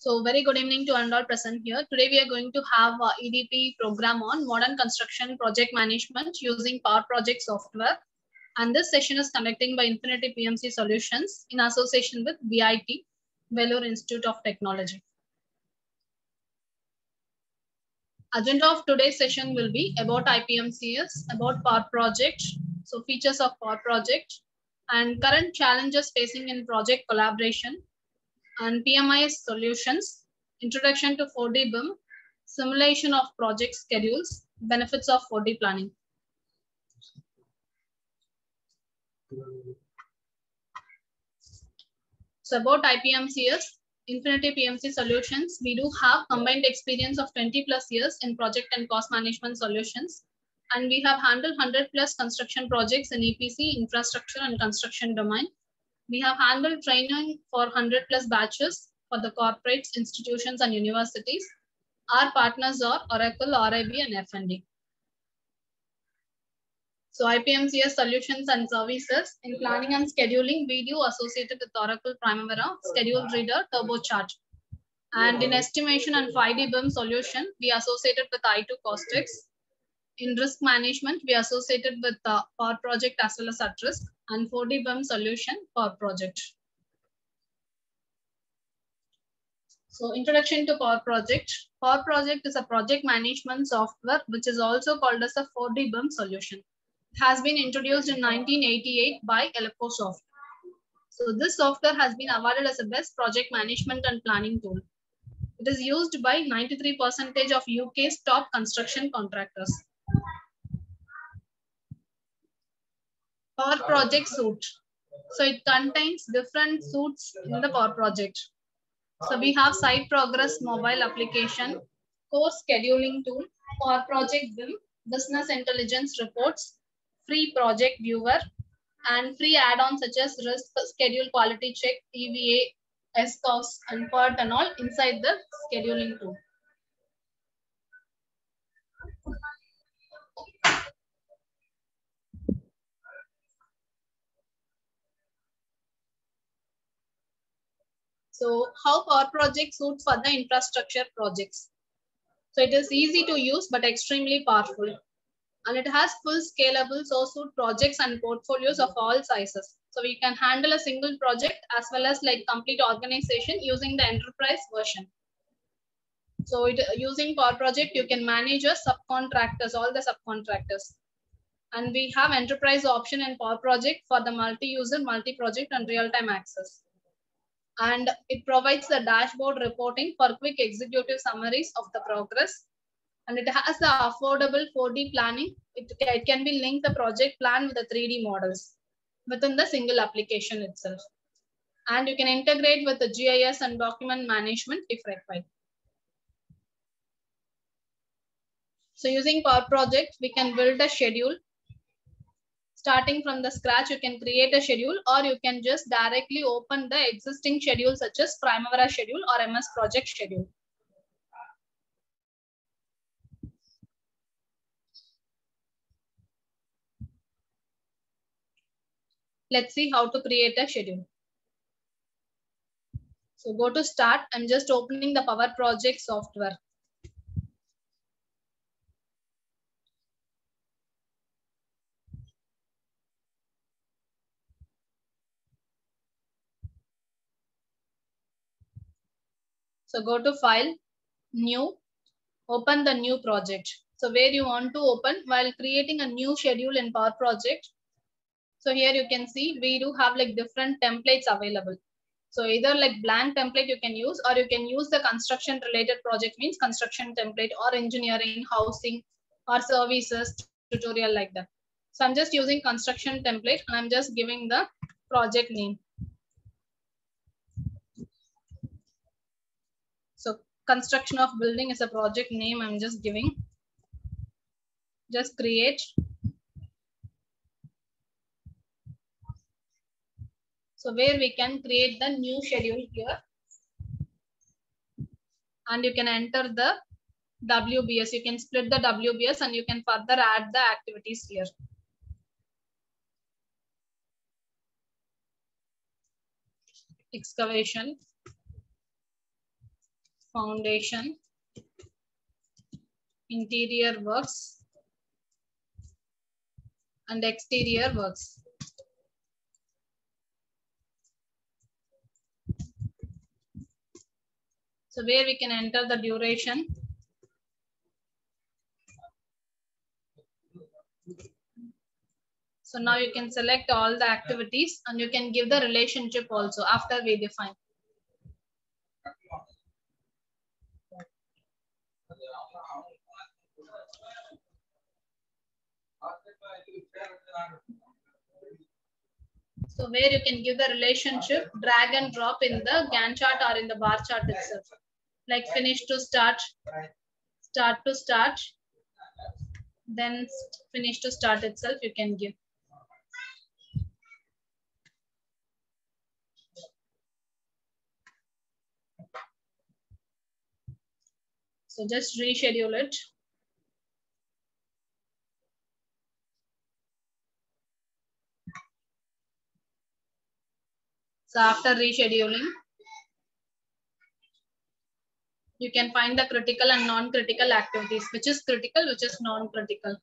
So very good evening to all present here. Today we are going to have a EDP program on modern construction project management using Power Project software. And this session is conducted by Infinity PMC Solutions in association with VIT, Vellore Institute of Technology. Agenda of today's session will be about IPMCS, about Power Project, so features of Power Project, and current challenges facing in project collaboration, and PMI solutions, introduction to 4D BIM, simulation of project schedules, benefits of 4D planning. So about IPMCS, Infinity PMC Solutions, we do have combined experience of 20 plus years in project and cost management solutions. And we have handled 100 plus construction projects in EPC, infrastructure and construction domain. We have handled training for 100 plus batches for the corporates, institutions and universities. Our partners are Oracle, RIB and F&D. So IPMCS solutions and services in planning and scheduling, we do associated with Oracle Primavera, Schedule Reader, TurboChart. And in estimation and 5D BIM solution, we associated with I2 Costix. In risk management, we associated with Power Project as well as at risk, and 4D BIM solution Power Project. So introduction to Power Project. Power Project is a project management software which is also called as a 4D BIM solution. It has been introduced in 1988 by Electrosoft. So this software has been awarded as a best project management and planning tool. It is used by 93% of UK's top construction contractors. Power Project suite. So it contains different suites in the Power Project. So we have Site Progress mobile application, core scheduling tool, Power Project BIM, business intelligence reports, free project viewer, and free add-ons such as risk, schedule quality check, EVA, SCOS, and PERT and all inside the scheduling tool. So how Power Project suits for the infrastructure projects. So it is easy to use but extremely powerful. And it has full scalable source suite projects and portfolios of all sizes. So we can handle a single project as well as like complete organization using the enterprise version. So using Power Project, you can manage your subcontractors, all the subcontractors. And we have enterprise option in Power Project for the multi-user, multi-project and real-time access. And it provides the dashboard reporting for quick executive summaries of the progress. And it has the affordable 4D planning. It can be linked the project plan with the 3D models within the single application itself. And you can integrate with the GIS and document management if required. So using Power Project, we can build a schedule. Starting from the scratch, you can create a schedule or you can just directly open the existing schedule such as Primavera schedule or MS Project schedule. Let's see how to create a schedule. So go to start. I'm just opening the Power Project software. So go to file, new, open the new project. So where you want to open while creating a new schedule in Power Project. So here you can see we do have like different templates available. So either like blank template you can use or you can use the construction related project means construction template or engineering, housing or services tutorial like that. So I'm just using construction template and I'm just giving the project name. So construction of building is a project name I'm just giving. Just create. So where we can create the new schedule here. And you can enter the WBS. You can split the WBS and you can further add the activities here. Excavation. foundation, interior works, and exterior works. So where we can enter the duration. So now you can select all the activities and you can give the relationship also after we define. So where you can give the relationship, drag and drop in the Gantt chart or in the bar chart itself. Like finish to start, start to start, then finish to start itself you can give. So just reschedule it. So after rescheduling, you can find the critical and non-critical activities, which is critical, which is non-critical.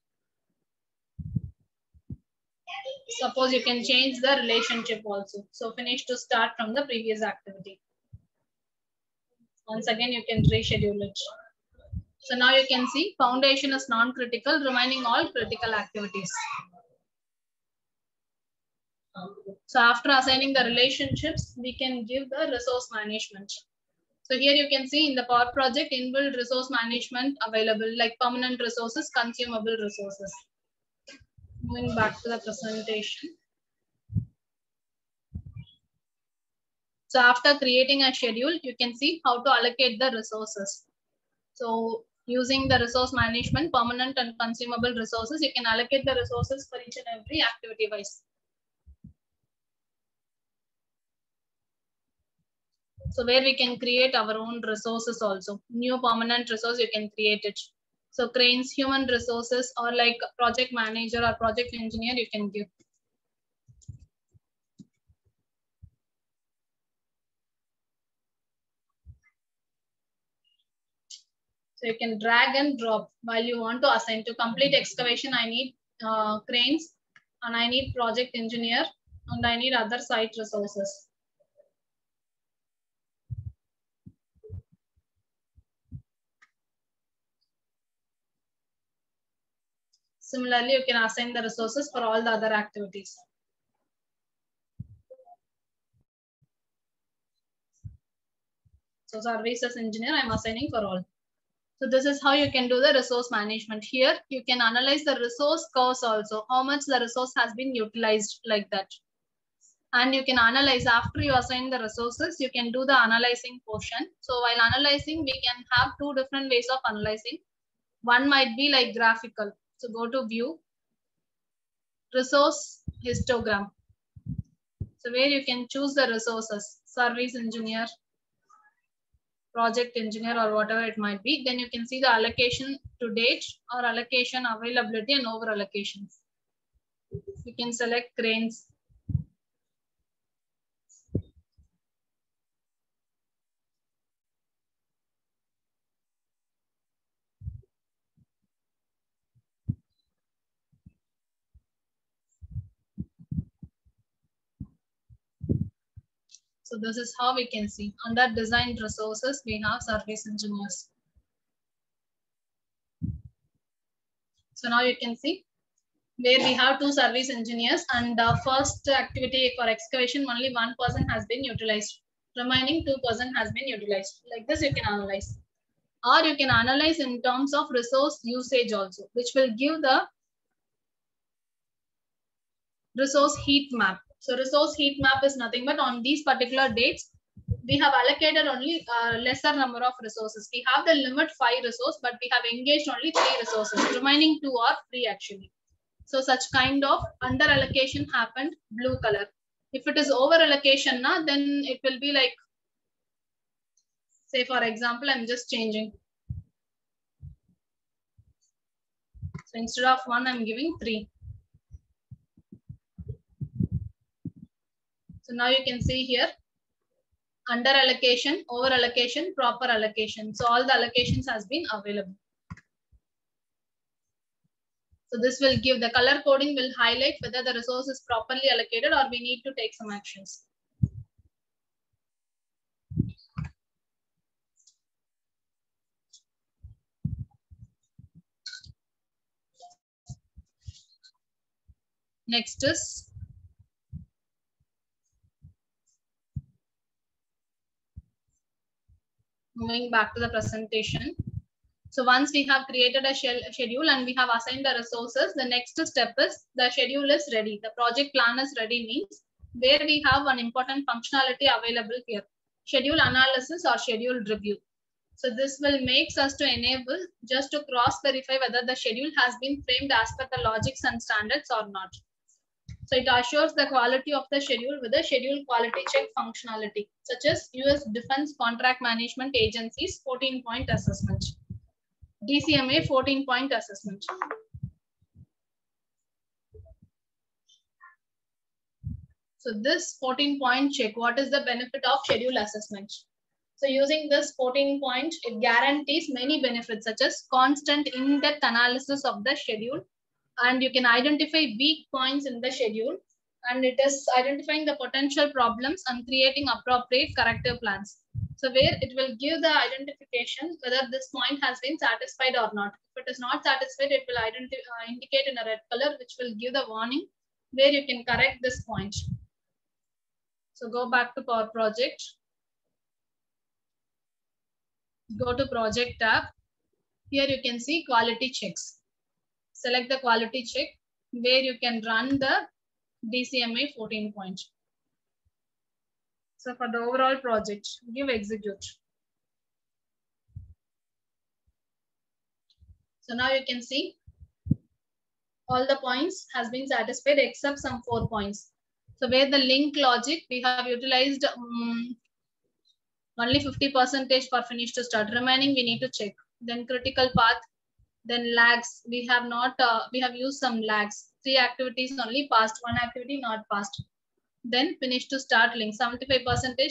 Suppose you can change the relationship also. So finish to start from the previous activity. Once again, you can reschedule it. So now you can see foundation is non-critical, remaining all critical activities. So after assigning the relationships, we can give the resource management. So here you can see in the Power Project inbuilt resource management available like permanent resources, consumable resources. Moving back to the presentation. So after creating a schedule, you can see how to allocate the resources. So using the resource management, permanent and consumable resources, you can allocate the resources for each and every activity wise. So where we can create our own resources also. New permanent resource, you can create it. So cranes, human resources, or like project manager or project engineer, you can give. So you can drag and drop while you want to assign. To complete excavation, I need cranes and I need project engineer and I need other site resources. Similarly, you can assign the resources for all the other activities. So services engineer, I'm assigning for all. So this is how you can do the resource management. Here, you can analyze the resource curves also, how much the resource has been utilized like that. And you can analyze after you assign the resources, you can do the analyzing portion. So while analyzing, we can have two different ways of analyzing. One might be like graphical. So go to view, resource histogram. So where you can choose the resources, service engineer, project engineer, or whatever it might be. Then you can see the allocation to date or allocation availability and over allocations. You can select cranes. So this is how we can see. Under design resources, we have service engineers. So now you can see where we have two service engineers and the first activity for excavation, only one person has been utilized. Remaining 2% has been utilized. Like this you can analyze. Or you can analyze in terms of resource usage also, which will give the resource heat map. So resource heat map is nothing but on these particular dates, we have allocated only lesser number of resources. We have the limit 5 resources, but we have engaged only 3 resources. Remaining 2 are free actually. So such kind of under allocation happened, blue color. If it is over allocation, then it will be like, say for example, I'm just changing. So instead of 1, I'm giving 3. So now you can see here, under allocation, over allocation, proper allocation. So all the allocations has been available. So this will give the color coding will highlight whether the resource is properly allocated or we need to take some actions. Next is moving back to the presentation. So once we have created a schedule and we have assigned the resources, the next step is the schedule is ready. The project plan is ready means where we have an important functionality available here. Schedule analysis or schedule review. So this will make us to enable just to cross verify whether the schedule has been framed as per the logics and standards or not. So it assures the quality of the schedule with a schedule quality check functionality, such as US Defense Contract Management Agency's 14-point assessment. DCMA 14-point assessment. So this 14-point check, what is the benefit of schedule assessment? So using this 14-point, it guarantees many benefits such as constant in-depth analysis of the schedule, and you can identify weak points in the schedule, and it is identifying the potential problems and creating appropriate corrective plans. So where it will give the identification whether this point has been satisfied or not. If it is not satisfied, it will indicate in a red color, which will give the warning where you can correct this point. So go back to Power Project. Go to Project tab. Here you can see quality checks. Select the quality check where you can run the DCMA 14-point. So for the overall project, give execute. So now you can see all the points has been satisfied except some 4 points. So where the link logic, we have utilized only 50% for finish to start. Remaining we need to check. Then critical path, then lags. We have not, we have used some lags. 3 activities only passed, 1 activity not passed. Then finish to start link, 75%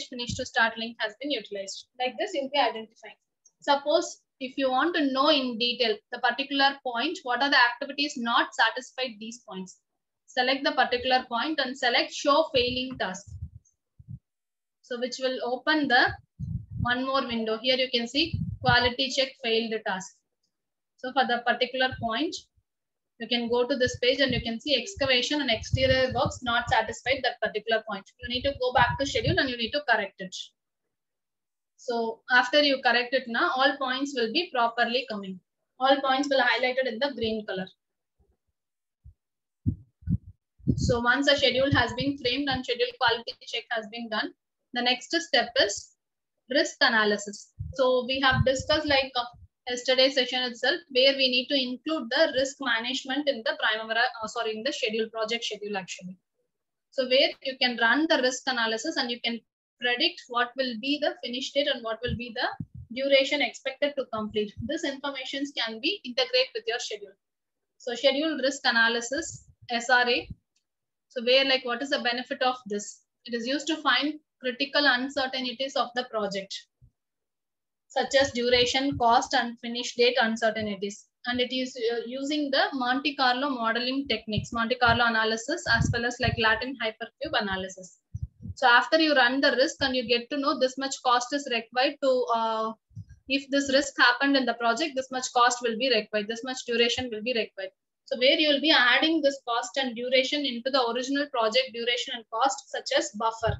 finish to start link has been utilized. Like this, you'll be identifying. Suppose if you want to know in detail the particular point, what are the activities not satisfied these points? Select the particular point and select show failing task. So which will open the one more window. Here you can see quality check failed task. So for the particular point, you can go to this page and you can see excavation and exterior works not satisfied that particular point. You need to go back to schedule and you need to correct it. So after you correct it now, all points will be properly coming. All points will be highlighted in the green color. So once a schedule has been framed and schedule quality check has been done, the next step is risk analysis. So we have discussed like yesterday's session itself, where we need to include the risk management in the Primavera, in the schedule, project schedule actually. So where you can run the risk analysis and you can predict what will be the finish date and what will be the duration expected to complete. This information can be integrated with your schedule. So schedule risk analysis, SRA. So where like what is the benefit of this? It is used to find critical uncertainties of the project, such as duration, cost, and finish date uncertainties. And it is using the Monte Carlo modeling techniques, Monte Carlo analysis, as well as like Latin hypercube analysis. So after you run the risk and you get to know this much cost is required to, if this risk happened in the project, this much cost will be required, this much duration will be required. So where you will be adding this cost and duration into the original project duration and cost, such as buffer.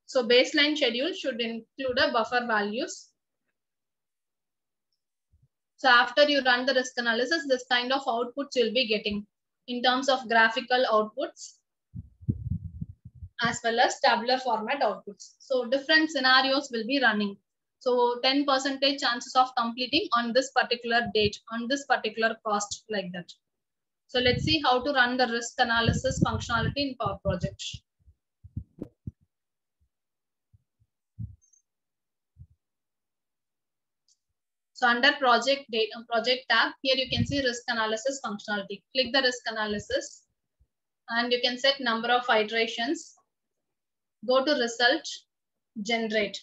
So baseline schedule should include a buffer values. So after you run the risk analysis, this kind of outputs you'll be getting in terms of graphical outputs as well as tabular format outputs. So different scenarios will be running. So 10% chances of completing on this particular date, on this particular cost, like that. So let's see how to run the risk analysis functionality in Power Project. So under project tab, here you can see risk analysis functionality. Click the risk analysis and you can set number of iterations. Go to result generate.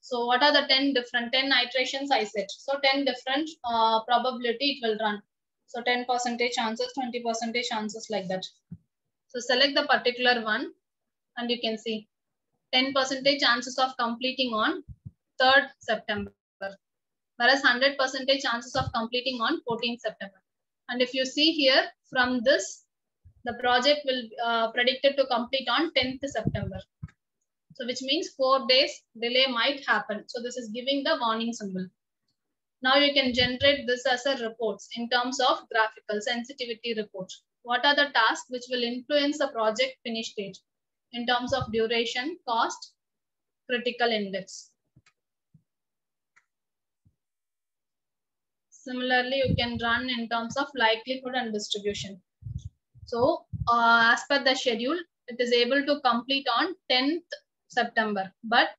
So what are the 10 iterations I said? So 10 different probability it will run. So 10% chances, 20% chances, like that. So select the particular one and you can see 10% chances of completing on 3rd September, whereas 100% chances of completing on 14th September. And if you see here from this, the project will predicted to complete on 10th September. So which means 4 days delay might happen. So this is giving the warning symbol. Now you can generate this as a reports in terms of graphical sensitivity report. What are the tasks which will influence the project finish date in terms of duration, cost, critical index. Similarly, you can run in terms of likelihood and distribution. So as per the schedule, it is able to complete on 10th September, but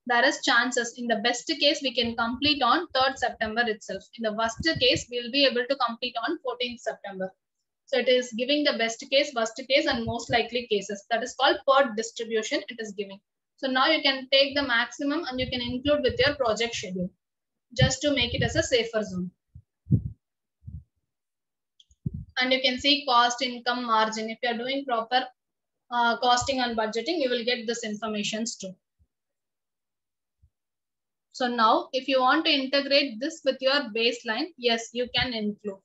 there is chances in the best case we can complete on 3rd September itself. In the worst case, we will be able to complete on 14th September. So it is giving the best case, worst case, and most likely cases. That is called per distribution it is giving. So now you can take the maximum and you can include with your project schedule just to make it as a safer zone. And you can see cost, income, margin. If you are doing proper costing and budgeting, you will get this information too. So now if you want to integrate this with your baseline, yes, you can include.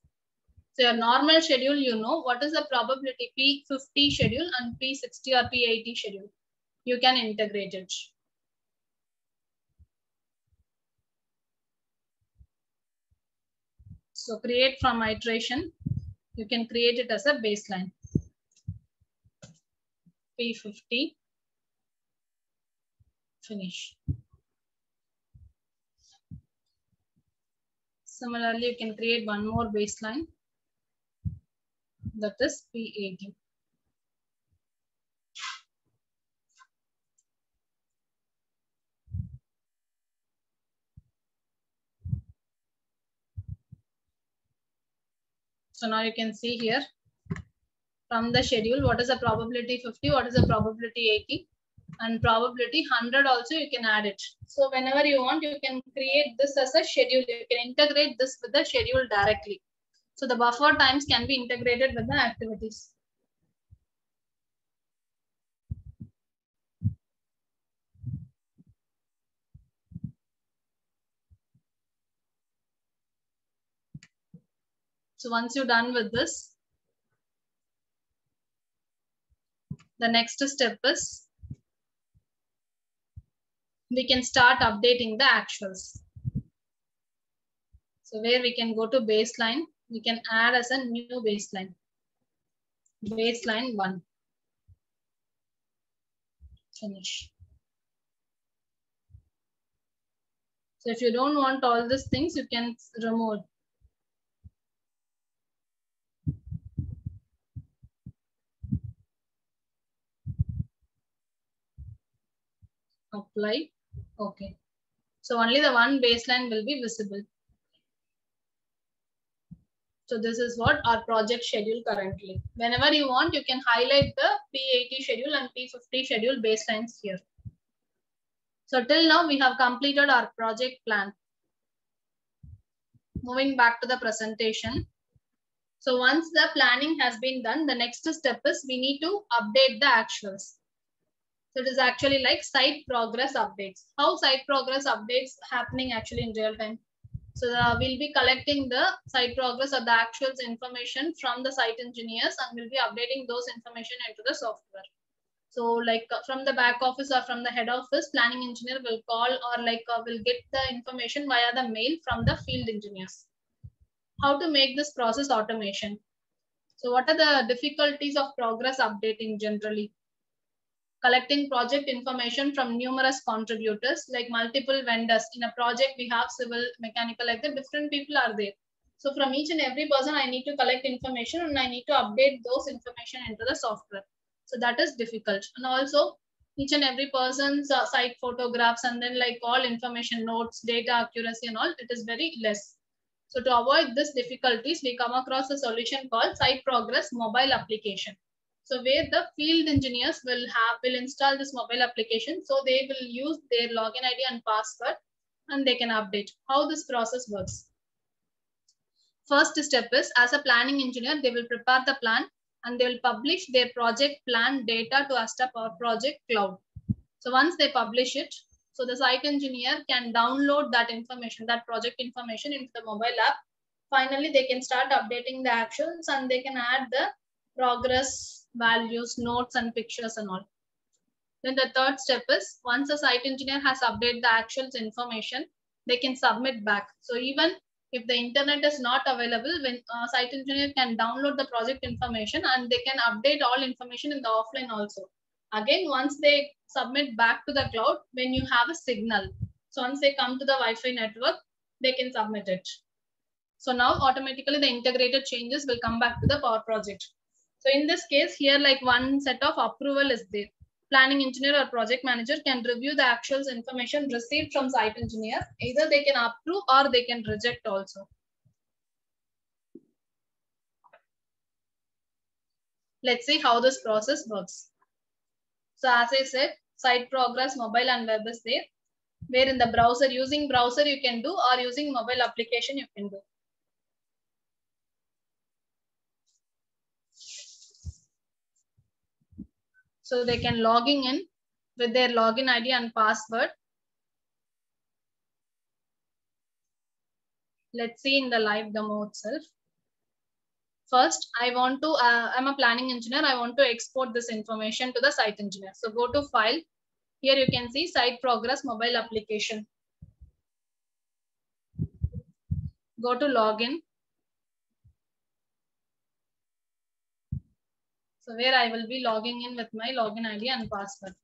So your normal schedule, you know what is the probability P50 schedule and P60 or P80 schedule. You can integrate it. So create from iteration. You can create it as a baseline. P50 finish. Similarly, you can create one more baseline, that is P80. So now you can see here from the schedule, what is the probability 50, what is the probability 80, and probability 100 also you can add it. So whenever you want, you can create this as a schedule. You can integrate this with the schedule directly. So the buffer times can be integrated with the activities. So once you're done with this, the next step is we can start updating the actuals. So where we can go to baseline, we can add as a new baseline. Baseline 1. Finish. So if you don't want all these things, you can remove. Apply. Okay. So only the one baseline will be visible. So this is what our project schedule currently. Whenever you want, you can highlight the P80 schedule and P50 schedule baselines here. So till now we have completed our project plan. Moving back to the presentation. So once the planning has been done, the next step is we need to update the actuals. So it is actually like site progress updates. How site progress updates happening actually in real time? So we'll be collecting the site progress or the actuals information from the site engineers and we'll be updating those information into the software. So like from the back office or from the head office, planning engineer will call or like will get the information via the mail from the field engineers. How to make this process automation? So what are the difficulties of progress updating generally? Collecting project information from numerous contributors like multiple vendors. In a project, we have civil, mechanical, like the different people are there. So from each and every person, I need to collect information and I need to update those information into the software. So that is difficult. And also each and every person's site photographs and then like all information notes, data accuracy and all, it is very less. So to avoid this difficulties, we come across a solution called Site Progress mobile application. So where the field engineers will install this mobile application. So they will use their login ID and password and they can update. How this process works. First step is, as a planning engineer, they will prepare the plan and they will publish their project plan data to Asta Power Project Cloud. So once they publish it, so the site engineer can download that information, that project information into the mobile app. Finally, they can start updating the actions and they can add the progress, values, notes and pictures and all. Then the third step is, once a site engineer has updated the actual information, they can submit back. So even if the internet is not available, when site engineer can download the project information and they can update all information in the offline also. Again, once they submit back to the cloud, when you have a signal. So once they come to the Wi-Fi network, they can submit it. So now automatically the integrated changes will come back to the Power Project. So in this case here, like one set of approval is there. Planning engineer or project manager can review the actual information received from site engineer. Either they can approve or they can reject also. Let's see how this process works. So as I said, site progress, mobile and web is there. Where in the browser, using browser you can do, or using mobile application you can do. So they can logging in with their login ID and password. Let's see in the live demo itself. First, I'm a planning engineer. I want to export this information to the site engineer. So go to file. Here you can see site progress mobile application. Go to login. So where I will be logging in with my login ID and password.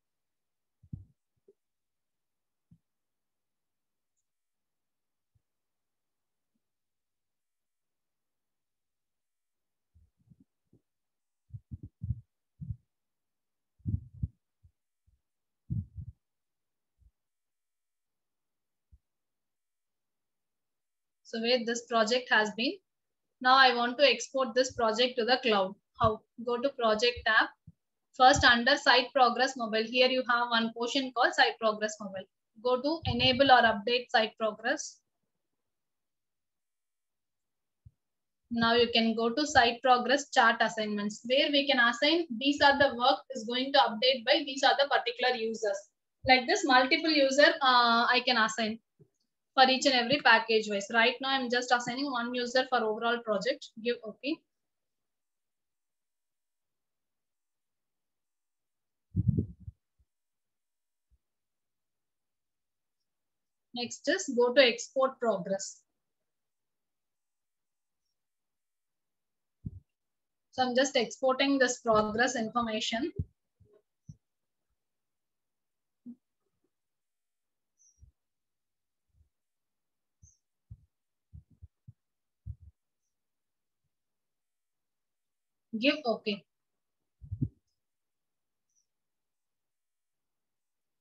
So where this project has been. Now I want to export this project to the cloud. How? Go to project tab. First under site progress mobile. Here you have one portion called site progress mobile. Go to enable or update site progress. Now you can go to site progress chart assignments, where we can assign these are the work is going to update by these are the particular users. Like this multiple user I can assign for each and every package wise. Right now I'm just assigning one user for overall project. Give OK. Next is go to export progress. So I'm just exporting this progress information. Give OK.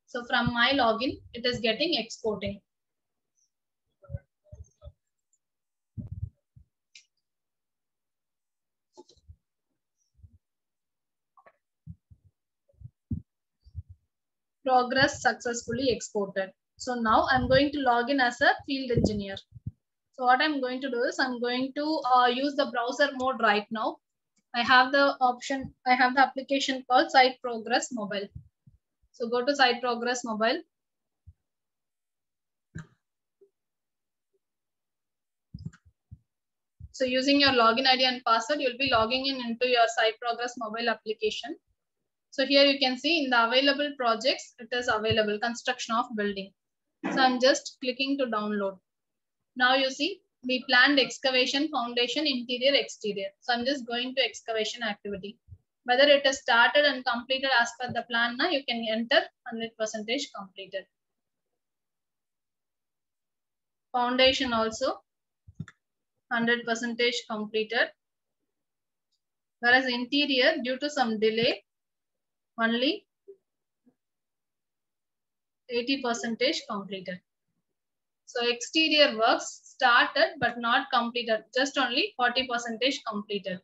So from my login, it is getting exporting. Progress successfully exported. So now I'm going to log in as a field engineer. So what I'm going to do is I'm going to use the browser mode right now. I have the option, I have the application called Site Progress Mobile. So go to Site Progress Mobile. So using your login ID and password, you'll be logging in into your Site Progress Mobile application. So here you can see in the available projects, it is available construction of building. So I'm just clicking to download. Now you see we planned excavation, foundation, interior, exterior. So I'm just going to excavation activity. Whether it is started and completed as per the plan, now you can enter 100% completed. Foundation also 100% completed. Whereas interior, due to some delay, only 80% completed. So exterior works started but not completed, just only 40% completed.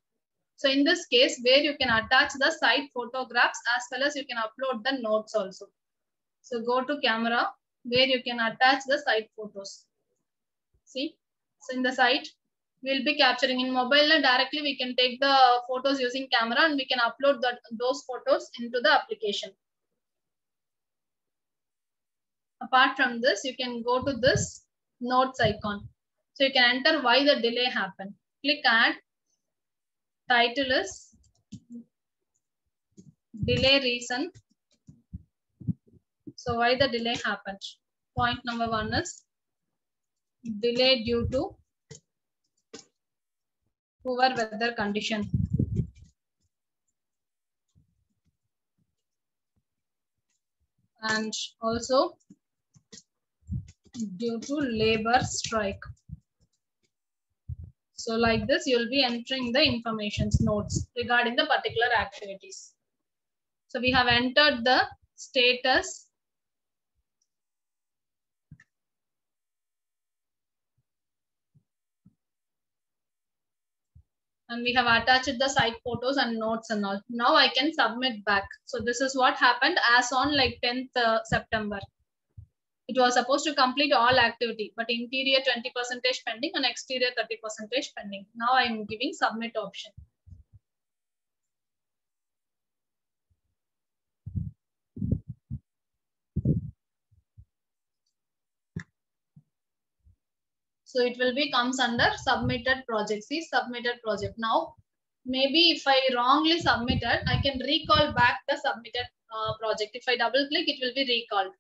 So in this case, where you can attach the site photographs as well as you can upload the notes also. So go to camera where you can attach the site photos. See, so in the site, we'll be capturing in mobile and directly we can take the photos using camera and we can upload those photos into the application. Apart from this, you can go to this notes icon. So you can enter why the delay happened. Click add. Title is delay reason. So why the delay happened? Point number 1 is delay due to poor weather condition. And also due to labor strike. So like this, you'll be entering the information notes regarding the particular activities. So we have entered the status. And we have attached the site photos and notes and all. Now I can submit back. So this is what happened as on like 10th September. It was supposed to complete all activity, but interior 20% pending and exterior 30% pending. Now I am giving submit option. So it will be comes under submitted project. See submitted project. Now maybe if I wrongly submitted, I can recall back the submitted project. If I double click, it will be recalled.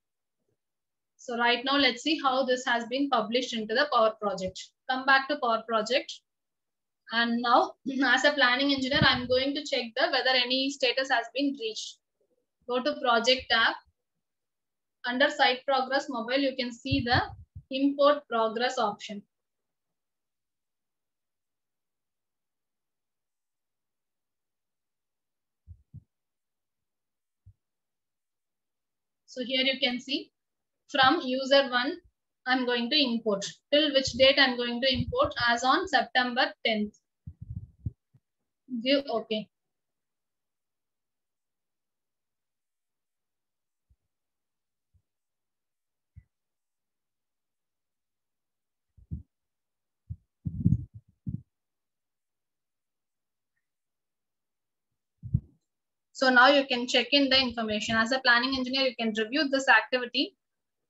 So right now, let's see how this has been published into the Power Project. Come back to Power Project. And now, as a planning engineer, I'm going to check whether any status has been reached. Go to Project tab. Under Site Progress Mobile, you can see the Import Progress option. So here you can see from user 1, I'm going to import. Till which date I'm going to import? As on September 10th. Give OK. So now you can check in the information. As a planning engineer, you can review this activity,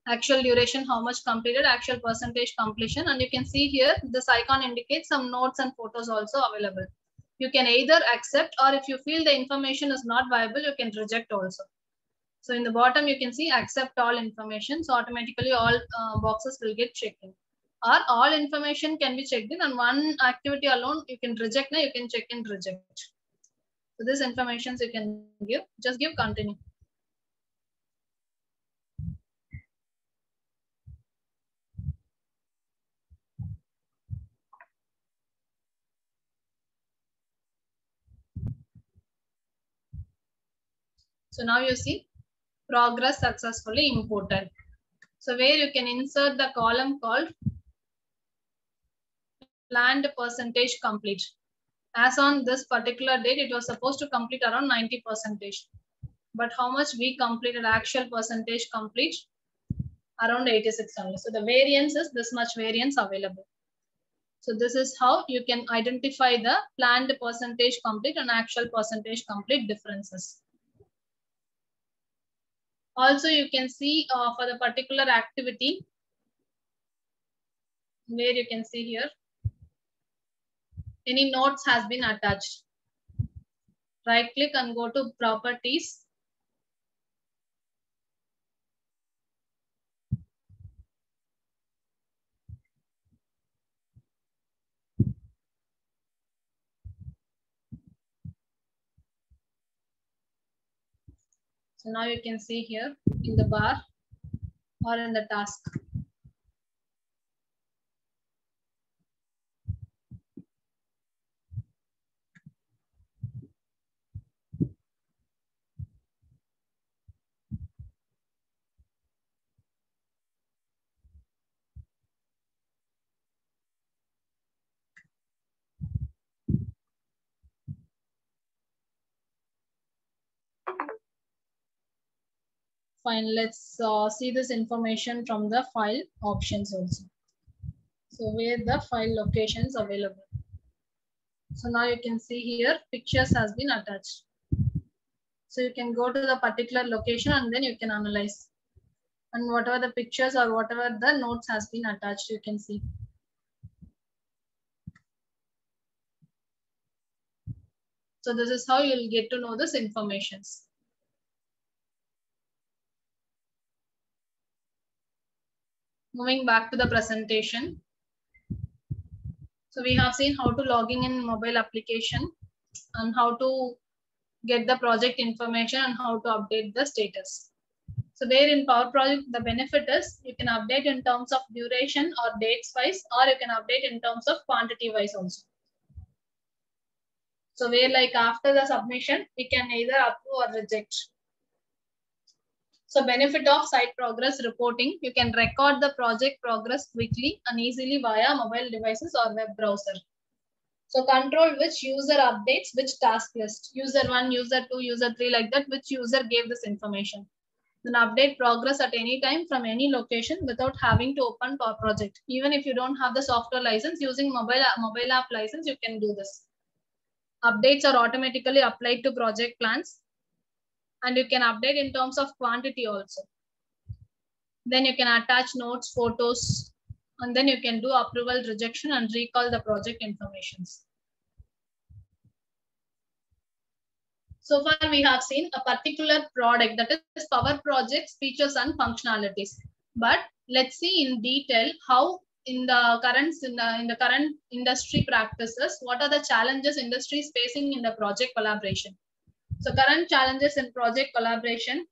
actual duration, how much completed, actual percentage completion. And you can see here, this icon indicates some notes and photos also available. You can either accept, or if you feel the information is not viable, you can reject also. So in the bottom, you can see accept all information. So automatically all boxes will get checked in. Or all information can be checked in, and one activity alone you can reject, now you can check in reject. So this information you can give, just give continue. So now you see progress successfully imported. So where you can insert the column called planned percentage complete. As on this particular date, it was supposed to complete around 90%. But how much we completed, actual percentage complete? Around 86 only. So the variance is this much variance available. So this is how you can identify the planned percentage complete and actual percentage complete differences. Also, you can see for the particular activity, where you can see here, any notes has been attached. Right click and go to properties. So now you can see here in the bar or in the task. Fine, let's see this information from the file options also. So where the file locations available. So now you can see here pictures has been attached. So you can go to the particular location and then you can analyze. And whatever the pictures or whatever the notes has been attached, you can see. So this is how you'll get to know this informations. Moving back to the presentation. So we have seen how to logging in mobile application and how to get the project information and how to update the status. So where in Power Project, the benefit is you can update in terms of duration or dates wise, or you can update in terms of quantity wise also. So where like after the submission, we can either approve or reject. So benefit of site progress reporting, you can record the project progress quickly and easily via mobile devices or web browser. So control which user updates which task list, user 1, user 2, user 3, like that, which user gave this information. Then update progress at any time from any location without having to open Power Project. Even if you don't have the software license, using mobile app license, you can do this. Updates are automatically applied to project plans. And you can update in terms of quantity also. Then you can attach notes, photos, and then you can do approval, rejection, and recall the project informations. So far, we have seen a particular product, that is Power Project's features and functionalities. But let's see in detail how in the current industry practices, what are the challenges industry is facing in the project collaboration. So current challenges in project collaboration.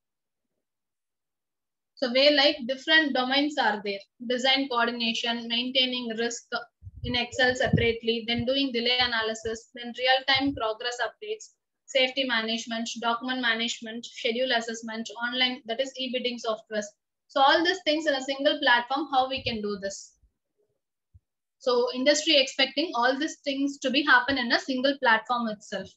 So where like different domains are there, design coordination, maintaining risk in Excel separately, then doing delay analysis, then real-time progress updates, safety management, document management, schedule assessment, online, that is e-bidding software. So all these things in a single platform, how we can do this. So industry expecting all these things to be happen in a single platform itself.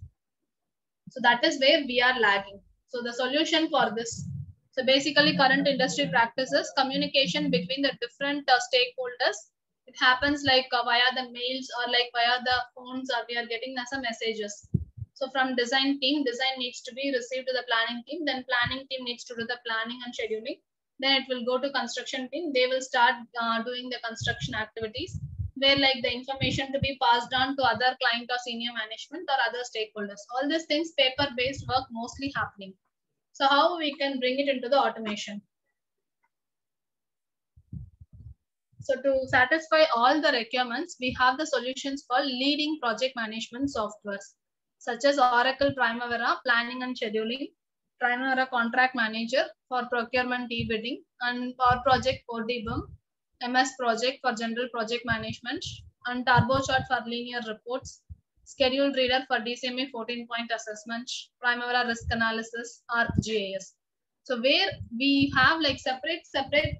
So that is where we are lagging. So the solution for this. So basically current industry practices, communication between the different stakeholders. It happens like via the mails or like via the phones, or we are getting some messages. So from design team, design needs to be received to the planning team. Then planning team needs to do the planning and scheduling. Then it will go to construction team. They will start doing the construction activities, where like the information to be passed on to other client or senior management or other stakeholders. All these things paper-based work mostly happening. So how we can bring it into the automation? So to satisfy all the requirements, we have the solutions for leading project management softwares, such as Oracle Primavera Planning and Scheduling, Primavera Contract Manager for procurement e-bidding, and Power Project 4D BIM, MS Project for general project management, and TurboChart for linear reports, Schedule Reader for DCMA 14-point assessment, Primavera Risk Analysis, ArcGIS. So where we have like separate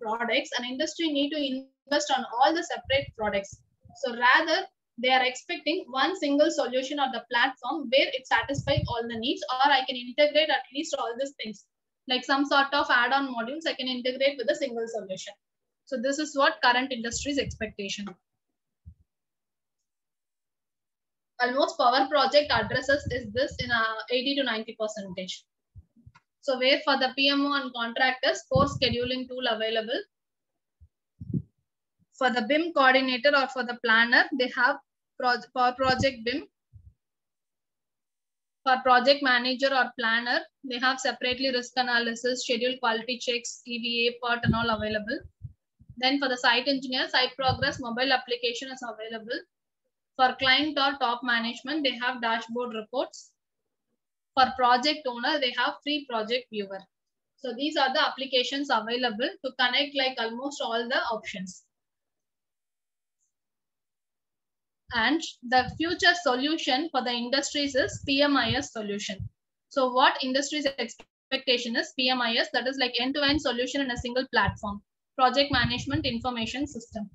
products, and industry need to invest on all the separate products. So rather, they are expecting one single solution or the platform where it satisfies all the needs, or I can integrate at least all these things. Like some sort of add-on modules, I can integrate with a single solution. So this is what current industry's expectation. Almost Power Project addresses is this in 80 to 90%. So where for the PMO and contractors, core scheduling tool available. For the BIM coordinator or for the planner, they have Power Project BIM. For project manager or planner, they have separately risk analysis, schedule quality checks, EVA, PERT and all available. Then for the site engineer, site progress mobile application is available. For client or top management, they have dashboard reports. For project owner, they have free project viewer. So these are the applications available to connect like almost all the options. And the future solution for the industries is PMIS solution. So what industry's expectation is PMIS, that is like end-to-end solution in a single platform, project management information system.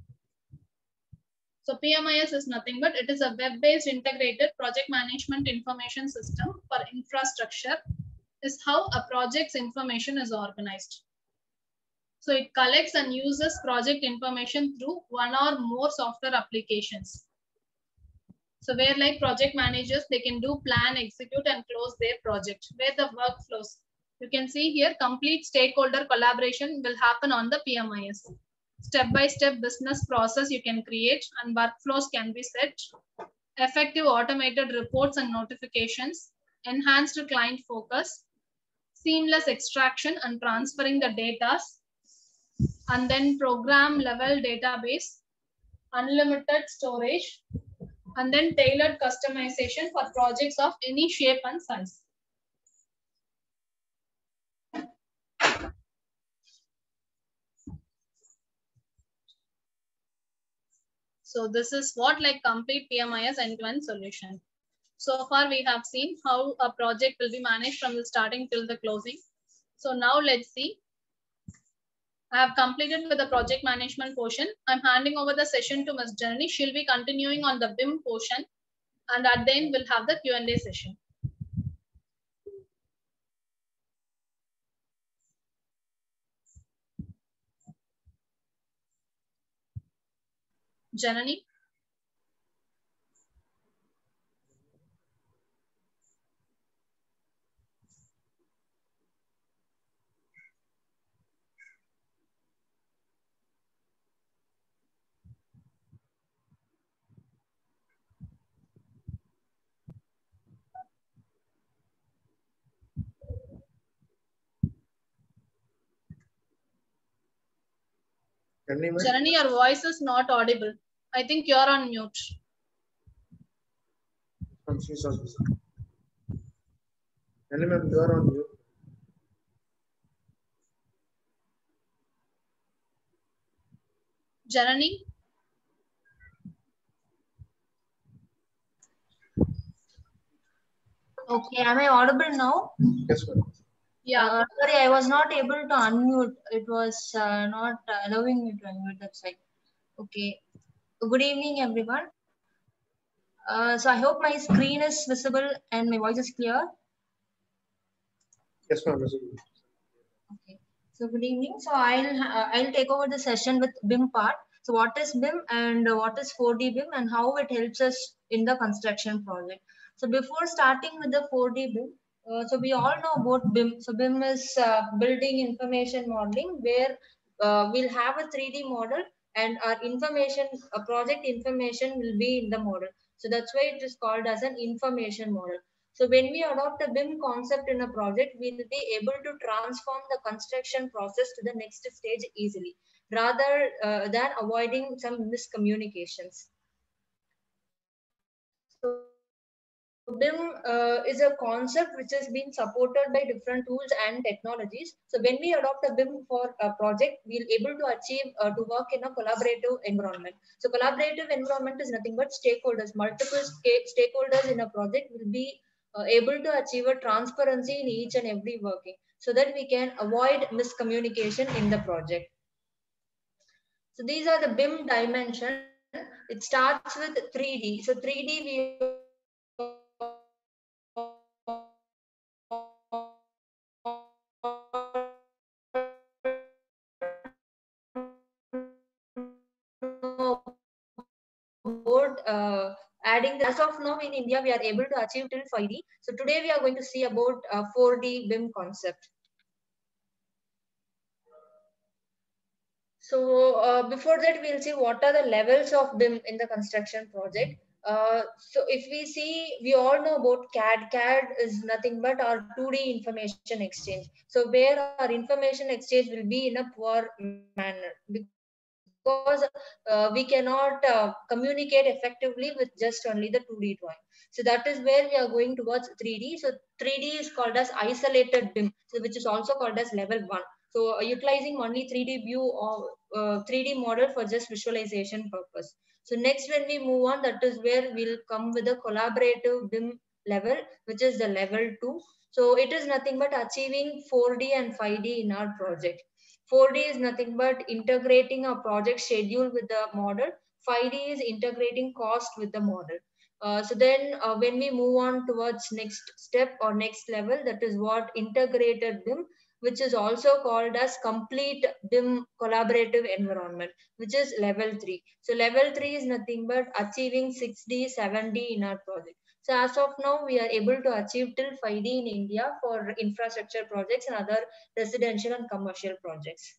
So PMIS is nothing but it is a web-based integrated project management information system for infrastructure, is how a project's information is organized. So it collects and uses project information through one or more software applications. So where like project managers, they can do plan, execute and close their project. Where the workflows, you can see here complete stakeholder collaboration will happen on the PMIS. Step-by-step business process you can create and workflows can be set. Effective automated reports and notifications, enhanced client focus, seamless extraction and transferring the data, and then program level database, unlimited storage, and then tailored customization for projects of any shape and size. So this is what like complete PMIS end-to-end solution. So far we have seen how a project will be managed from the starting till the closing. So now let's see. I have completed with the project management portion. I'm handing over the session to Ms. Janani. She'll be continuing on the BIM portion, and at the end we'll have the Q&A session. Janani. Janani, your voice is not audible. I think you're on mute. Janani ma'am, you are on mute. Janani. Okay, am I audible now? Yes, ma'am. Yeah. Sorry, I was not able to unmute. It was not allowing me to unmute. That's right. Okay. Good evening, everyone. So I hope my screen is visible and my voice is clear. Yes, ma'am. Okay. So good evening. So I'll take over the session with BIM part. So what is BIM and what is 4D BIM and how it helps us in the construction project. So before starting with the 4D BIM, so we all know about BIM. So BIM is building information modeling, where we'll have a 3D model and our information, project information will be in the model. So that's why it is called as an information model. So when we adopt a BIM concept in a project, we will be able to transform the construction process to the next stage easily, rather than avoiding some miscommunications. So BIM is a concept which has been supported by different tools and technologies. So when we adopt a BIM for a project, we'll able to achieve to work in a collaborative environment. So collaborative environment is nothing but stakeholders. Multiple stakeholders in a project will be able to achieve a transparency in each and every working, so that we can avoid miscommunication in the project. So these are the BIM dimension. It starts with 3D. So 3D we adding as of now in India, we are able to achieve till 5D. So today we are going to see about 4D BIM concept. So before that, we'll see what are the levels of BIM in the construction project. So if we see, we all know about CAD. CAD is nothing but our 2D information exchange. So where our information exchange will be in a poor manner, because we cannot communicate effectively with just only the 2D drawing. So that is where we are going towards 3D. So 3D is called as isolated BIM, so which is also called as level 1. So utilizing only 3D view or 3D model for just visualization purpose. So next, when we move on, that is where we'll come with a collaborative BIM level, which is the level 2. So it is nothing but achieving 4D and 5D in our project. 4D is nothing but integrating a project schedule with the model. 5D is integrating cost with the model. So then when we move on towards next step or next level, that is what integrated BIM, which is also called as complete BIM collaborative environment, which is level 3. So level 3 is nothing but achieving 6D, 7D in our project. So as of now, we are able to achieve till 5D in India for infrastructure projects and other residential and commercial projects.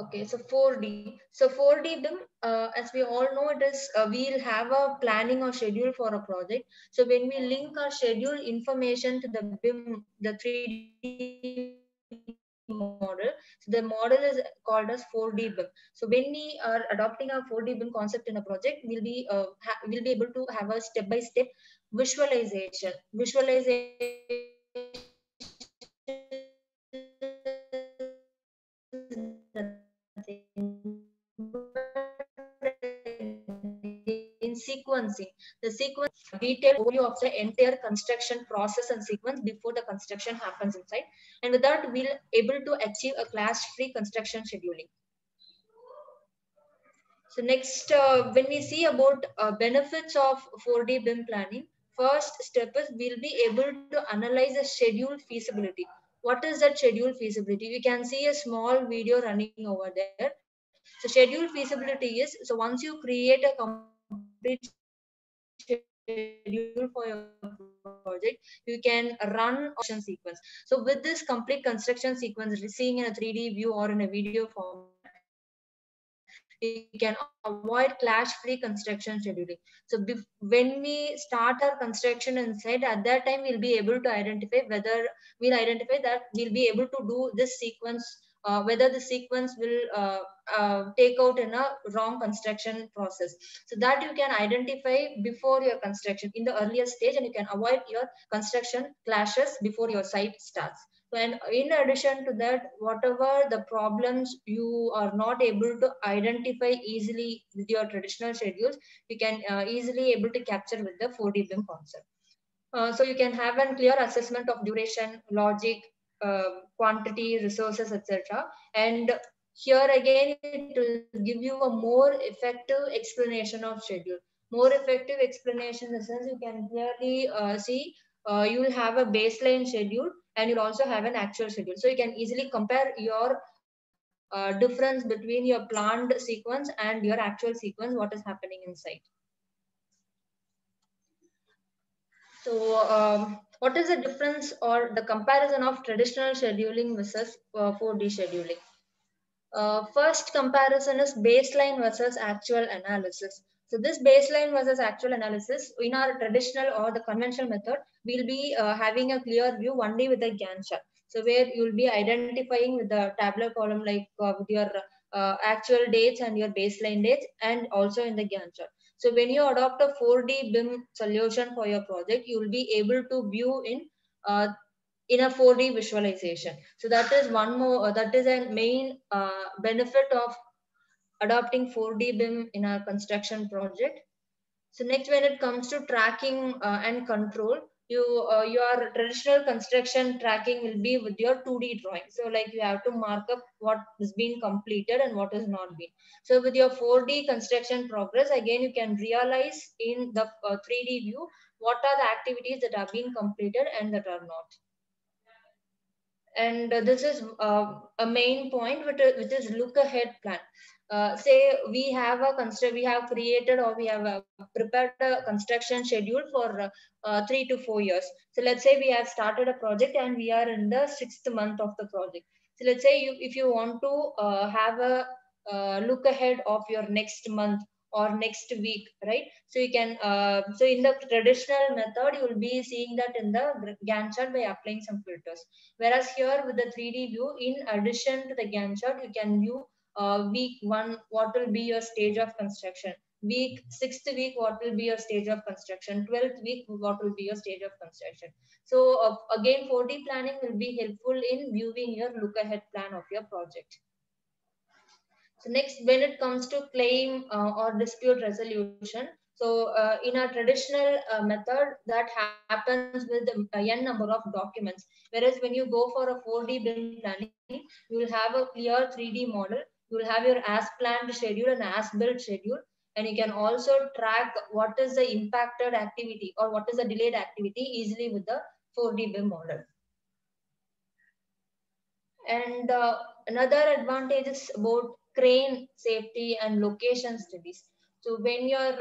Okay, so 4D. So 4D BIM, as we all know, it is we'll have a planning or schedule for a project. So when we link our schedule information to the BIM, the 3D model, so the model is called as 4D BIM. So when we are adopting a 4D BIM concept in a project, we'll be able to have a step-by-step visualization. In sequencing, the sequence detailed overview of the entire construction process and sequence before the construction happens inside, and with that we'll able to achieve a clash-free construction scheduling. So next, when we see about benefits of 4D BIM planning, first step is we'll be able to analyze the schedule feasibility. What is that schedule feasibility? We can see a small video running over there. So schedule feasibility is, so once you create a complete schedule for your project, you can run construction sequence. So with this complete construction sequence, seeing in a 3D view or in a video format, you can avoid clash-free construction scheduling. So when we start our construction inside, at that time we'll be able to identify whether we'll be able to do this sequence, whether the sequence will take out in a wrong construction process. So that you can identify before your construction in the earlier stage, and you can avoid your construction clashes before your site starts. And in addition to that, whatever the problems you are not able to identify easily with your traditional schedules, you can easily able to capture with the 4D BIM concept. So you can have a clear assessment of duration, logic, quantity, resources, etc. And here again, it will give you a more effective explanation of schedule. More effective explanation in the sense you can clearly see you will have a baseline schedule and you'll also have an actual schedule. So you can easily compare your difference between your planned sequence and your actual sequence, what is happening inside. So what is the difference or the comparison of traditional scheduling versus 4D scheduling? First comparison is baseline versus actual analysis. So this baseline versus actual analysis, in our traditional or the conventional method, we'll be having a clear view only with the Gantt chart. So where you'll be identifying with the tabular column like with your actual dates and your baseline dates, and also in the Gantt chart. So when you adopt a 4D BIM solution for your project, you will be able to view in a 4D visualization. So that is one more, that is a main benefit of adopting 4D BIM in our construction project. So next, when it comes to tracking and control, your traditional construction tracking will be with your 2D drawing. So like you have to mark up what has been completed and what has not been. So with your 4D construction progress, again, you can realize in the 3D view what are the activities that are being completed and that are not. And this is a main point, which is look ahead plan. Say we have created or we have prepared a construction schedule for 3 to 4 years. So let's say we have started a project and we are in the 6th month of the project. So let's say if you want to have a look ahead of your next month or next week, right? So you can, so in the traditional method, you will be seeing that in the Gantt chart by applying some filters. Whereas here with the 3D view, in addition to the Gantt chart, you can view week 1, what will be your stage of construction. Week 6th week, what will be your stage of construction. 12th week, what will be your stage of construction. So again, 4D planning will be helpful in viewing your look ahead plan of your project. So next, when it comes to claim or dispute resolution, so in a traditional method, that happens with n number of documents. Whereas when you go for a 4D BIM planning, you will have a clear 3D model. You will have your as planned schedule and as built schedule. And you can also track what is the impacted activity or what is the delayed activity easily with the 4D BIM model. And another advantage is about crane safety and location studies. So when you're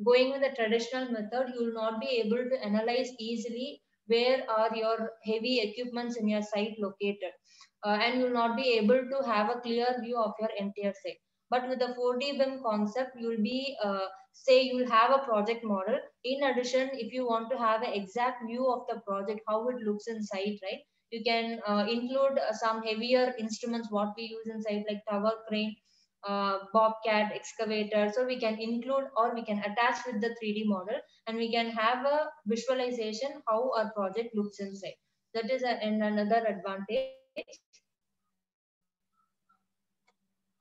going with the traditional method, you will not be able to analyze easily where are your heavy equipments in your site located, and you will not be able to have a clear view of your entire site. But with the 4D BIM concept, you will be say you will have a project model. In addition, if you want to have an exact view of the project, how it looks inside, right? You can include some heavier instruments what we use inside, like tower crane, bobcat, excavator. So we can include or we can attach with the 3D model, and we can have a visualization how our project looks inside. That is another advantage.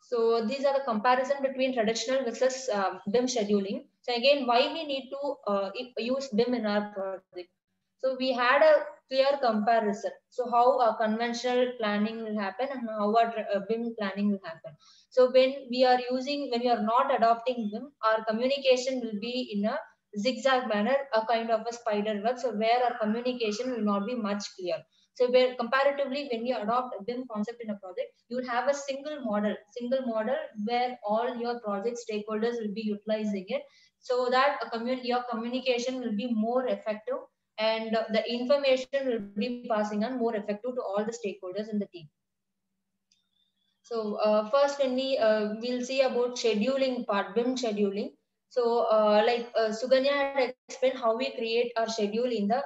So these are the comparison between traditional versus BIM scheduling. So again, why we need to use BIM in our project? So we had a clear comparison. So how a conventional planning will happen and how a BIM planning will happen. So when we are not adopting BIM, our communication will be in a zigzag manner, a kind of a spider web. So where our communication will not be much clear. So where comparatively, when you adopt a BIM concept in a project, you will have a single model where all your project stakeholders will be utilizing it, so that your communication will be more effective, and the information will be passing on more effective to all the stakeholders in the team. So first, when we'll see about scheduling part, BIM scheduling. So Suganya had explained how we create our schedule in the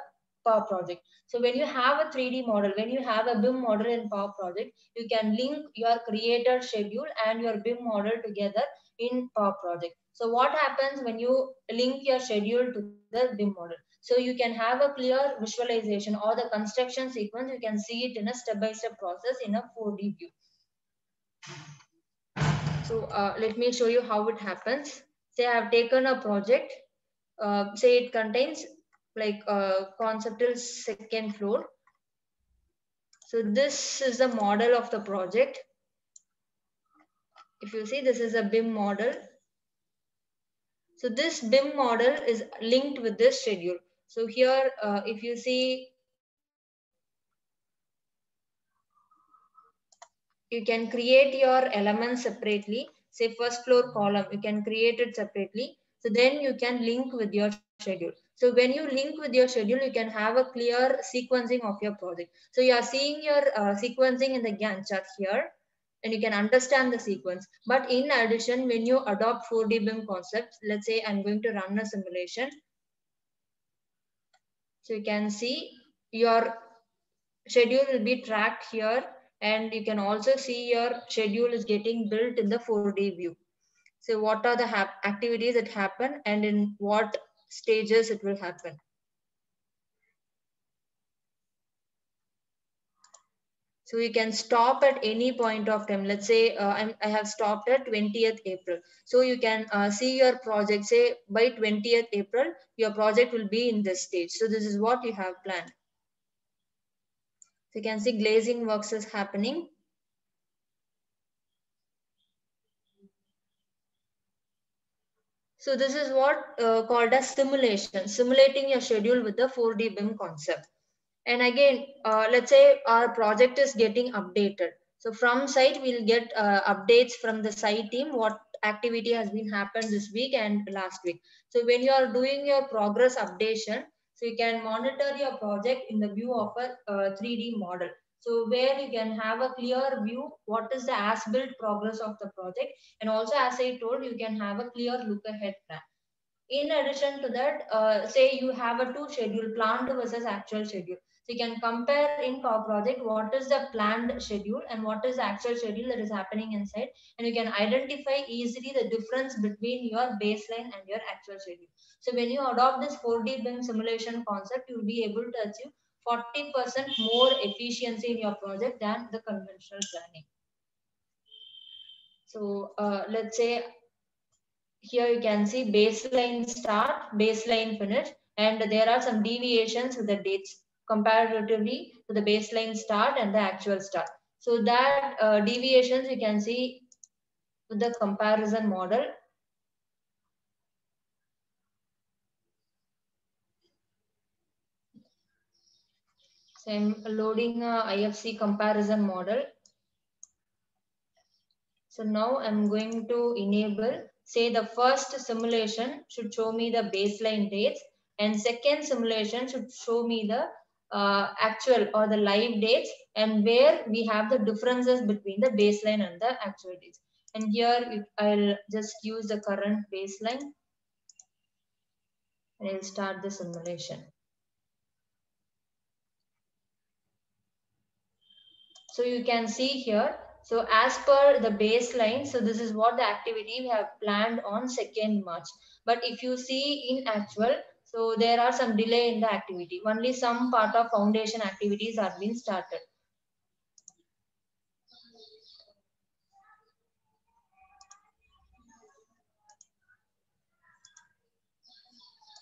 Power Project. So when you have a 3D model, when you have a BIM model in Power Project, you can link your creator schedule and your BIM model together in Power Project. So what happens when you link your schedule to the BIM model? So you can have a clear visualization or the construction sequence. You can see it in a step-by-step process in a 4D view. So let me show you how it happens. Say I have taken a project. Say it contains like conceptual second floor. So this is the model of the project. If you see, this is a BIM model. So this BIM model is linked with this schedule. So here, if you see, you can create your elements separately. Say first floor column, you can create it separately. So then you can link with your schedule. So when you link with your schedule, you can have a clear sequencing of your project. So you are seeing your sequencing in the Gantt chart here, and you can understand the sequence. But in addition, when you adopt 4D BIM concepts, let's say I'm going to run a simulation. So you can see your schedule will be tracked here, and you can also see your schedule is getting built in the 4D view. So what are the activities that happen and in what stages it will happen. So you can stop at any point of time. Let's say I have stopped at 20th April. So you can see your project, say by 20th April, your project will be in this stage. So this is what you have planned. So you can see glazing works is happening. So this is what called as simulation, simulating your schedule with the 4D BIM concept. And again, let's say our project is getting updated. So from site, we'll get updates from the site team, what activity has been happened this week and last week. So when you are doing your progress updation, so you can monitor your project in the view of a 3D model. So where you can have a clear view, what is the as-built progress of the project. And also, as I told, you can have a clear look ahead plan. In addition to that, say you have a two schedule, planned versus actual schedule. So you can compare in Power Project what is the planned schedule and what is the actual schedule that is happening inside. And you can identify easily the difference between your baseline and your actual schedule. So when you adopt this 4D BIM simulation concept, you will be able to achieve 40% more efficiency in your project than the conventional planning. So let's say here you can see baseline start, baseline finish, and there are some deviations with the dates comparatively to the baseline start and the actual start. So that deviations you can see with the comparison model. So I'm loading a IFC comparison model. So now I'm going to enable, say the first simulation should show me the baseline dates, and second simulation should show me the actual or the live dates, and where we have the differences between the baseline and the actual dates. And here I'll just use the current baseline and I'll start the simulation. So you can see here, so as per the baseline, so this is what the activity we have planned on 2nd March. But if you see in actual, so there are some delay in the activity. Only some part of foundation activities are being started.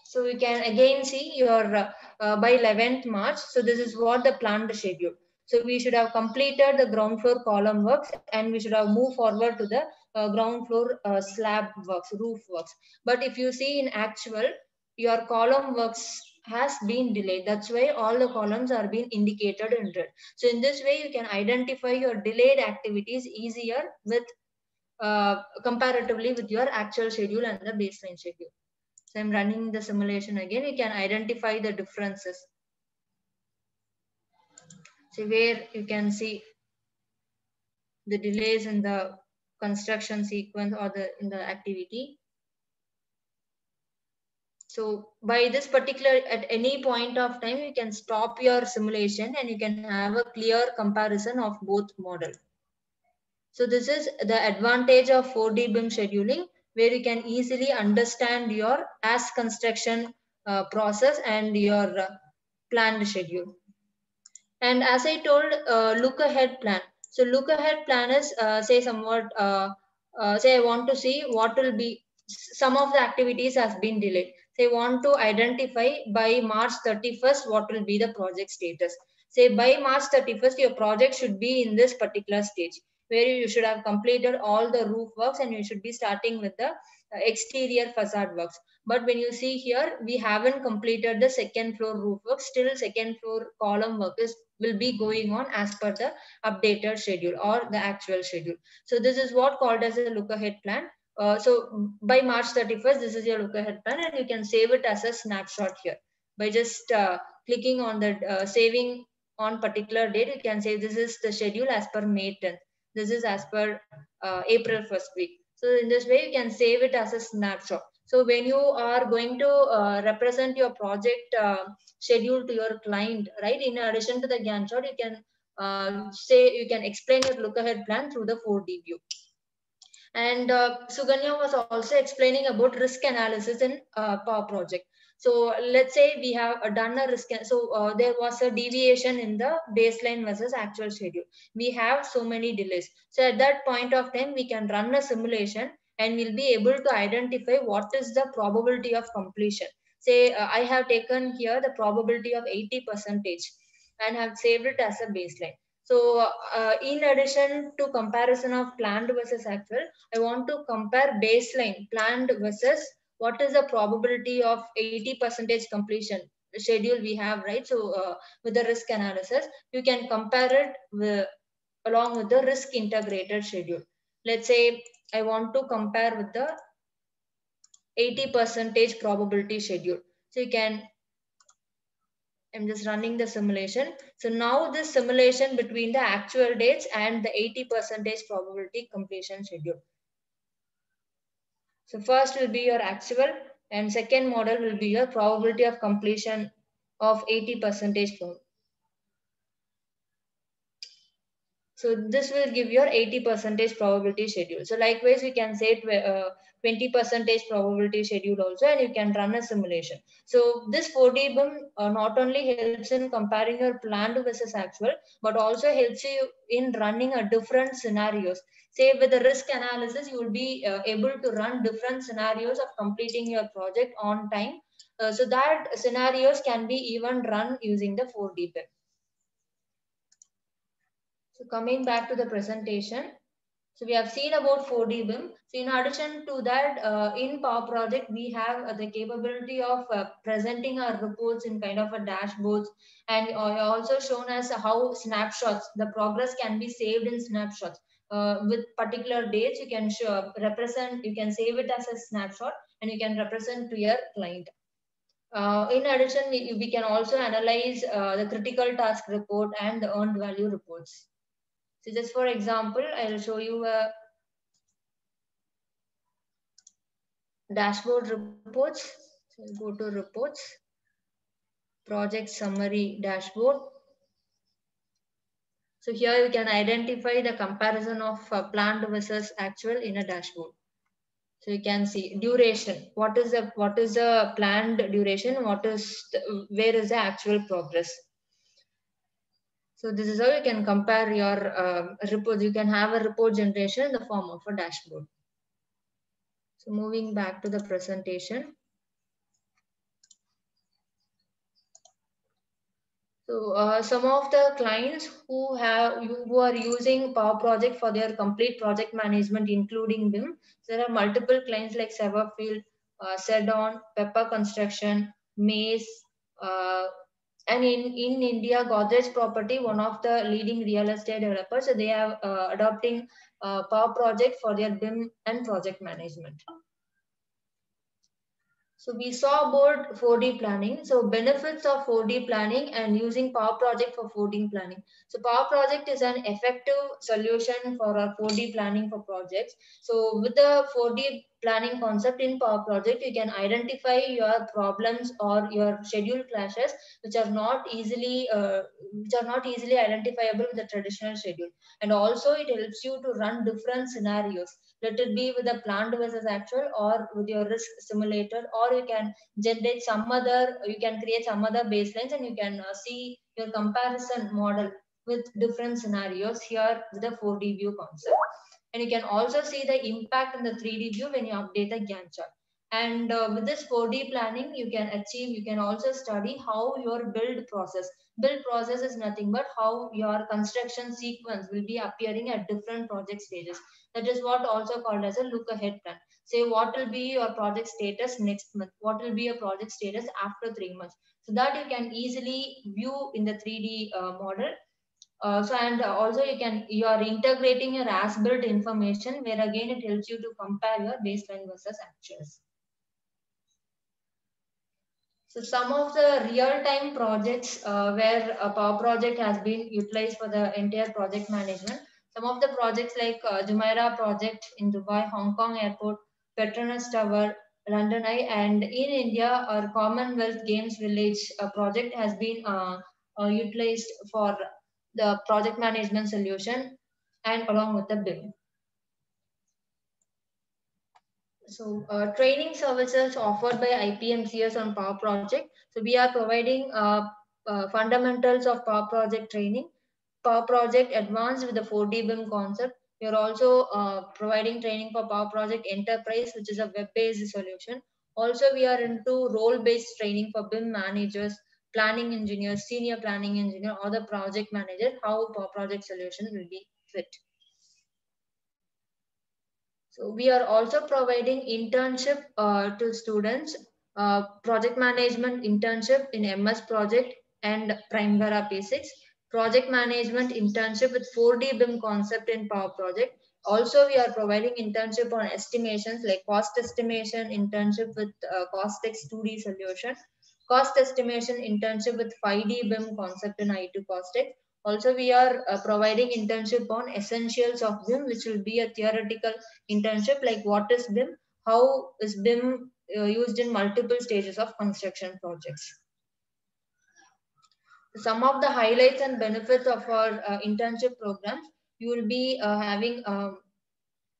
So you can again see your by 11th March. So this is what the planned schedule. So we should have completed the ground floor column works, and we should have moved forward to the ground floor slab works, roof works. But if you see in actual, your column works has been delayed. That's why all the columns are being indicated in red. So in this way, you can identify your delayed activities easier with comparatively with your actual schedule and the baseline schedule. So I'm running the simulation again. You can identify the differences. So where you can see the delays in the construction sequence or in the activity. So by this particular, at any point of time, you can stop your simulation and you can have a clear comparison of both models. So this is the advantage of 4D BIM scheduling, where you can easily understand your as construction process and your planned schedule. And as I told, look ahead plan. So look ahead plan is say somewhat, say I want to see what will be, some of the activities has been delayed. Say want to identify by March 31st what will be the project status. Say by March 31st your project should be in this particular stage, where you should have completed all the roof works and you should be starting with the exterior facade works. But when you see here, we haven't completed the 2nd floor roof work. Still 2nd floor column work will be going on as per the updated schedule or the actual schedule. So this is what called as a look ahead plan. So by March 31st, this is your look ahead plan, and you can save it as a snapshot here by just clicking on the saving on particular date. You can say this is the schedule as per May 10th. This is as per April 1st week. So in this way, you can save it as a snapshot. So when you are going to represent your project schedule to your client, right? In addition to the Gantt chart, you can say, you can explain your look ahead plan through the 4D view. And Suganya was also explaining about risk analysis in Power Project. So let's say we have done a risk. So there was a deviation in the baseline versus actual schedule. We have so many delays. So at that point of time, we can run a simulation and we'll be able to identify what is the probability of completion. Say I have taken here the probability of 80% and have saved it as a baseline. So in addition to comparison of planned versus actual, I want to compare baseline planned versus what is the probability of 80% completion schedule we have, right? So with the risk analysis, you can compare it along with the risk integrated schedule. Let's say I want to compare with the 80% probability schedule. So you can, I'm just running the simulation. So now this simulation between the actual dates and the 80% probability completion schedule. So first will be your actual, and second model will be your probability of completion of 80%. So this will give your 80% probability schedule. So likewise, we can say 20% probability schedule also, and you can run a simulation. So this 4D BIM not only helps in comparing your planned versus actual, but also helps you in running a different scenarios. Say with the risk analysis, you will be able to run different scenarios of completing your project on time. So that scenarios can be even run using the 4D BIM. So coming back to the presentation. So we have seen about 4D BIM. So in addition to that, in Power Project, we have the capability of presenting our reports in kind of a dashboards, and also shown us how snapshots, the progress can be saved in snapshots. With particular dates, you can represent, you can save it as a snapshot and you can represent to your client. In addition, we can also analyze the critical task report and the earned value reports. So just for example, I'll show you a dashboard reports. So go to reports, project summary dashboard. So here you can identify the comparison of planned versus actual in a dashboard. So you can see duration. What is the planned duration? Where is the actual progress? So this is how you can compare your reports. You can have a report generation in the form of a dashboard. So moving back to the presentation. So some of the clients who are using Power Project for their complete project management, including BIM, there are multiple clients like Severfield, Sedon, Pepper Construction, Mace, and in India, Godrej Property, one of the leading real estate developers, so they are adopting Power Project for their BIM and project management. So we saw about 4D planning. So benefits of 4D planning and using Power Project for 4D planning. So Power Project is an effective solution for our 4D planning for projects. So with the 4D planning concept in Power Project, you can identify your problems or your schedule clashes, which are not easily identifiable with the traditional schedule. And also it helps you to run different scenarios. Let it be with a planned versus actual or with your risk simulator, or you can create some other baselines and you can see your comparison model with different scenarios here with the 4D view concept. And you can also see the impact in the 3D view when you update the Gantt chart. And with this 4D planning, you can also study how your build process is nothing but how your construction sequence will be appearing at different project stages. That is what also called as a look ahead plan. Say what will be your project status next month, what will be your project status after 3 months. So that you can easily view in the 3D model. Also you are integrating your as built information, where again it helps you to compare your baseline versus actuals. So some of the real-time projects where a Power Project has been utilized for the entire project management. Some of the projects like Jumeirah project in Dubai, Hong Kong Airport, Petronas Tower, London Eye, and in India, our Commonwealth Games Village project has been utilized for the project management solution and along with the BIM. So training services offered by IPMCS on Power Project. So we are providing fundamentals of Power Project training, Power Project advanced with the 4D BIM concept. We are also providing training for Power Project Enterprise, which is a web-based solution. Also, we are into role-based training for BIM managers, planning engineers, senior planning engineer, or the project manager, how Power Project solution will be fit. So we are also providing internship to students, project management internship in MS Project and Primavera P6, project management internship with 4D BIM concept in Power Project. Also, we are providing internship on estimations like cost estimation internship with Costex 2D solution, cost estimation internship with 5D BIM concept in I2 Costex. Also, we are providing internship on essentials of BIM, which will be a theoretical internship like what is BIM, how is BIM used in multiple stages of construction projects. Some of the highlights and benefits of our internship programs, you will be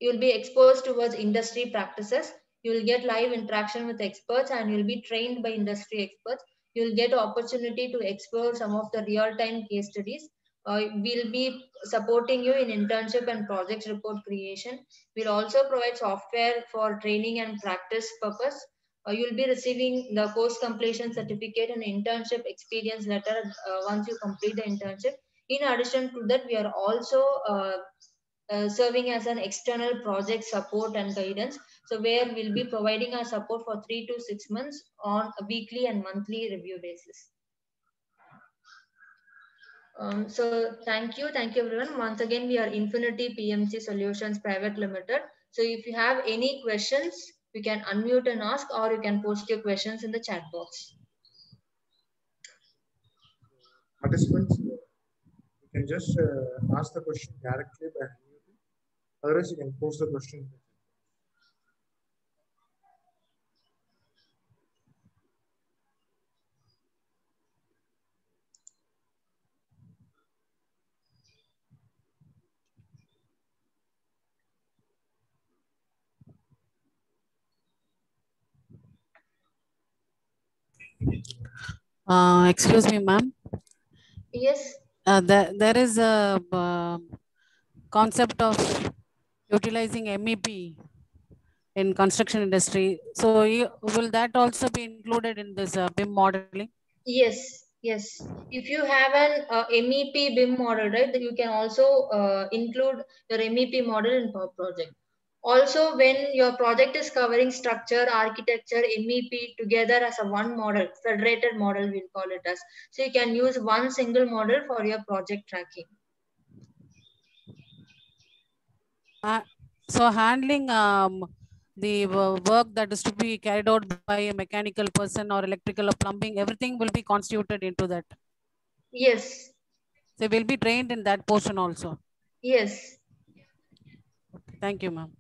you will be exposed towards industry practices. You will get live interaction with experts and you will be trained by industry experts. You will get opportunity to explore some of the real-time case studies. We'll be supporting you in internship and project report creation. We'll also provide software for training and practice purpose. You'll be receiving the course completion certificate and internship experience letter once you complete the internship. In addition to that, we are also serving as an external project support and guidance. So where we'll be providing our support for 3 to 6 months on a weekly and monthly review basis. So thank you everyone. Once again, we are Infinity PMC Solutions Private Limited. So if you have any questions, you can unmute and ask, or you can post your questions in the chat box. Participants, you can just ask the question directly by unmuting. Otherwise, you can post the question. Excuse me, ma'am. Yes. There is a concept of utilizing MEP in construction industry. So will that also be included in this BIM modeling? Yes. If you have an MEP BIM model, right, then you can also include your MEP model in per project. Also, when your project is covering structure, architecture, MEP together as a one model, federated model, we'll call it as. So you can use one single model for your project tracking. So handling the work that is to be carried out by a mechanical person or electrical or plumbing, everything will be constituted into that. Yes. They will be trained in that portion also. Yes. Thank you, ma'am.